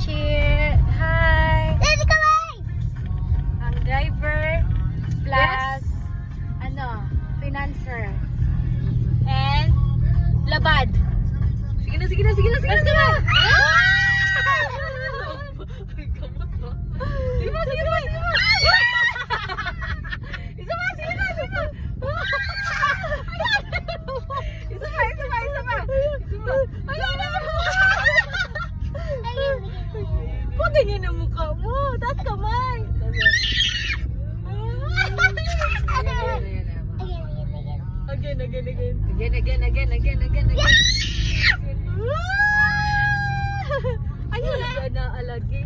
cheer. Hi. Let's go, boy! Ang driver plus financer. And labad. Sige na, sige na, sige na, sige Let's na! go. Sige na, sige na, sige na! Isa pa, sige na, sige na! Isa pa, isa pa, isa pa! Ayun na! Patingin ang mukha mo. Taas kamay. Again. Again. Ayun na! Gana alagi.